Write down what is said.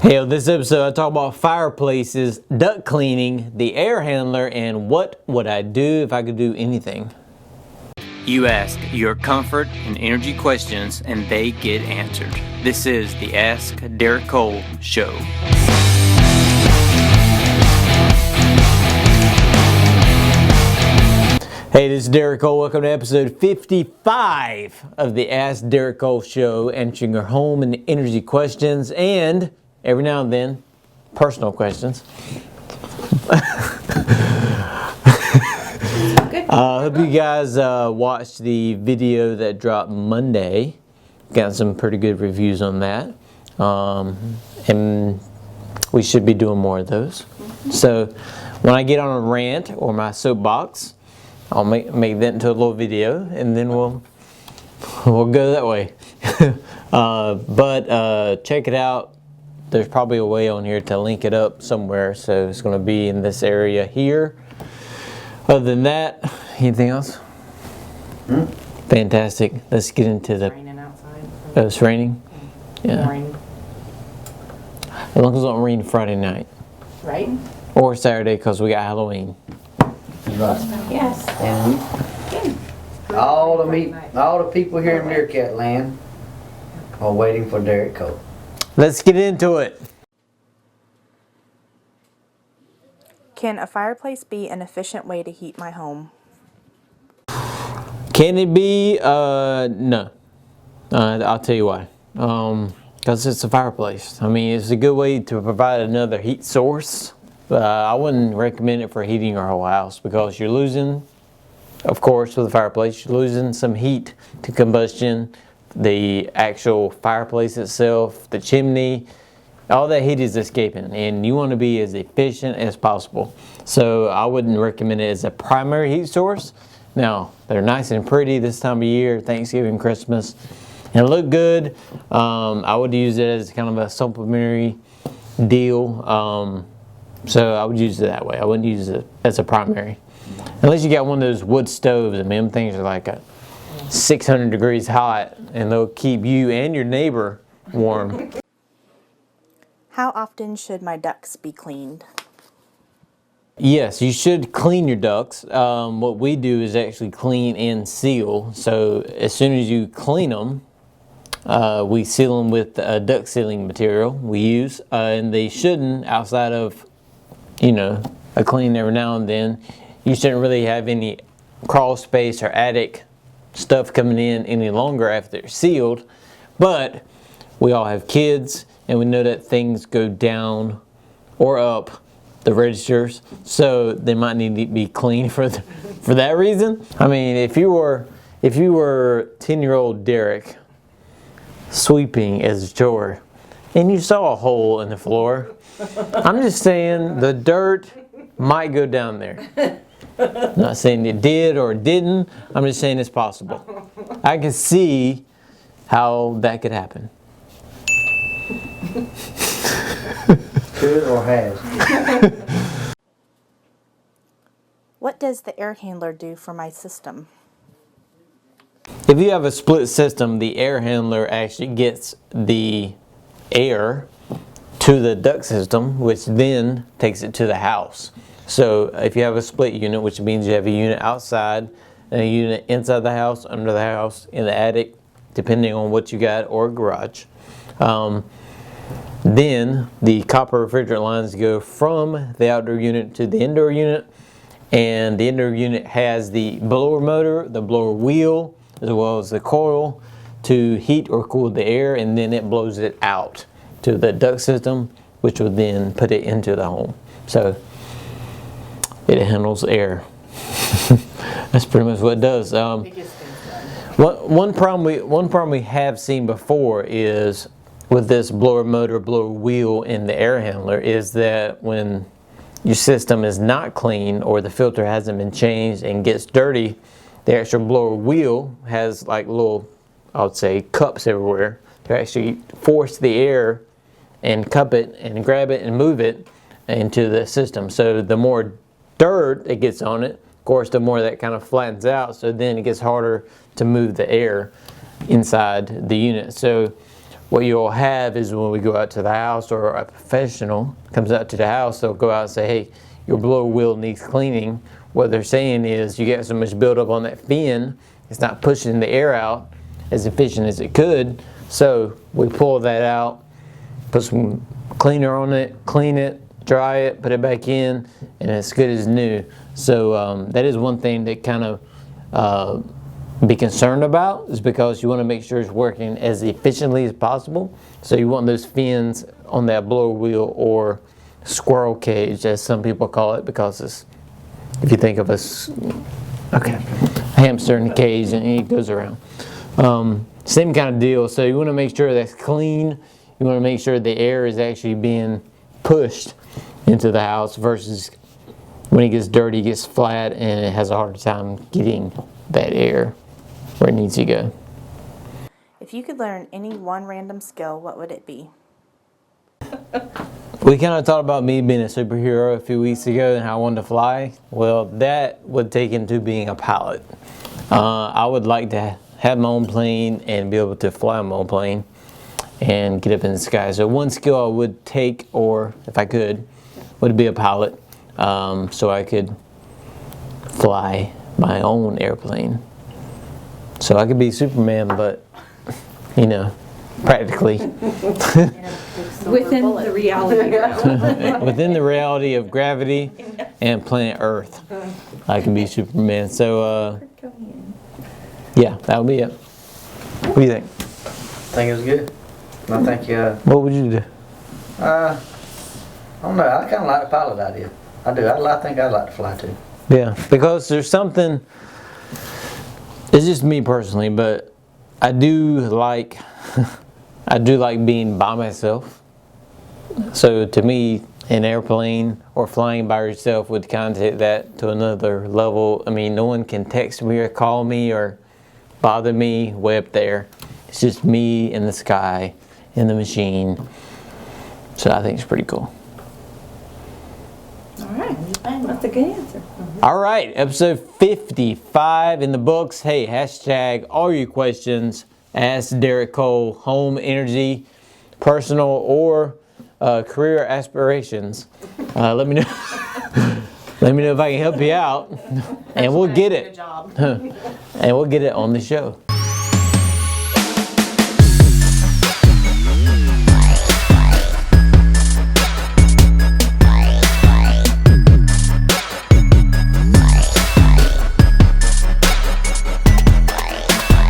Hey, on this episode I talk about fireplaces, duct cleaning, the air handler, and what would I do if I could do anything. You ask your comfort and energy questions and they get answered. This is the Ask Derek Cole Show. Hey, this is Derek Cole. Welcome to episode 55 of the Ask Derek Cole Show, answering your home and energy questions and every now and then, personal questions. I hope you guys watched the video that dropped Monday. Got some pretty good reviews on that. And we should be doing more of those. So when I get on a rant or my soapbox, I'll make that into a little video, and then we'll go that way. But check it out. There's probably a way on here to link it up somewhere, so it's going to be in this area here. Other than that, anything else? Fantastic. Let's get into the... It's raining outside. Oh, it's raining? Yeah. Rain. As long as it don't rain Friday night. Right? Or Saturday, because we got Halloween. Right. Yes. And all the people here in Meerkat Land are waiting for Derek Cole. Let's get into it. Can a fireplace be an efficient way to heat my home? Can it be? No. I'll tell you why. Because it's a fireplace. I mean, it's a good way to provide another heat source. I wouldn't recommend it for heating your whole house because you're losing, of course, with a fireplace, you're losing some heat to combustion. The actual fireplace itself, the chimney, all that heat is escaping, and you want to be as efficient as possible. So I wouldn't recommend it as a primary heat source. Now, they're nice and pretty this time of year, Thanksgiving, Christmas, and look good. I would use it as kind of a supplementary deal. So I would use it that way. I wouldn't use it as a primary. Unless you got one of those wood stoves, and them things are like 600 degrees hot, and they'll keep you and your neighbor warm. How often should my ducts be cleaned? Yes, you should clean your ducts. What we do is actually clean and seal. So as soon as you clean them, we seal them with duct sealing material we use. And they shouldn't, outside of, a clean every now and then, you shouldn't really have any crawl space or attic stuff coming in any longer after they're sealed. But we all have kids, and we know that things go down or up the registers, so they might need to be cleaned for that reason. I mean, if you were 10-year-old Derek sweeping as a chore and you saw a hole in the floor, I'm just saying the dirt might go down there. Not saying it did or didn't, I'm just saying it's possible. I can see how that could happen. Could or has. What does the air handler do for my system? If you have a split system, the air handler actually gets the air to the duct system, which then takes it to the house. So if you have a split unit, which means you have a unit outside and a unit inside the house, under the house, in the attic, depending on what you got, or garage, then the copper refrigerant lines go from the outdoor unit to the indoor unit, and the indoor unit has the blower motor, the blower wheel, as well as the coil to heat or cool the air, and then it blows it out to the duct system, which will then put it into the home. So it handles air. That's pretty much what it does. One problem we have seen before is with this blower motor, blower wheel, and the air handler is that when your system is not clean or the filter hasn't been changed and gets dirty, the actual blower wheel has like little, I would say, cups everywhere to actually force the air and cup it and grab it and move it into the system. So the more dirt it gets on it, of course, the more that kind of flattens out, so then it gets harder to move the air inside the unit. So what you'll have is when we go out to the house or a professional comes out to the house, they'll go out and say, hey, your blower wheel needs cleaning. What they're saying is you got so much buildup on that fin, it's not pushing the air out as efficient as it could. So we pull that out, put some cleaner on it, clean it, dry it, put it back in, and it's good as new. So that is one thing that kind of be concerned about, is because you want to make sure it's working as efficiently as possible. So you want those fins on that blower wheel, or squirrel cage as some people call it, because it's, if you think of a hamster in a cage and he goes around. Same kind of deal. So you want to make sure that's clean. You want to make sure the air is actually being pushed into the house, versus when it gets dirty, it gets flat and it has a harder time getting that air where it needs to go. If you could learn any one random skill, what would it be? We kind of talked about me being a superhero a few weeks ago and how I wanted to fly. Well, that would take into being a pilot. I would like to have my own plane and be able to fly my own plane and get up in the sky. So one skill I would take, or if I could, would be a pilot, so I could fly my own airplane. So I could be Superman, but, you know, practically. Within the reality. Within the reality of gravity and planet Earth, I can be Superman. So, yeah, that would be it. What do you think? I think it was good. I think, What would you do? I don't know, I kind of like the pilot idea. I do, I think I'd like to fly too. Yeah, because there's something, it's just me personally, but I do like being by myself. So to me, an airplane or flying by yourself would kind of take that to another level. I mean, no one can text me or call me or bother me way up there. It's just me in the sky, in the machine. So I think it's pretty cool. All right, that's a good answer. All right, episode 55 in the books. Hey, hashtag all your questions. Ask Derek Cole, home, energy, personal, or career aspirations. Let me know. Let me know if I can help you out, and we'll get it. And we'll get it on the show.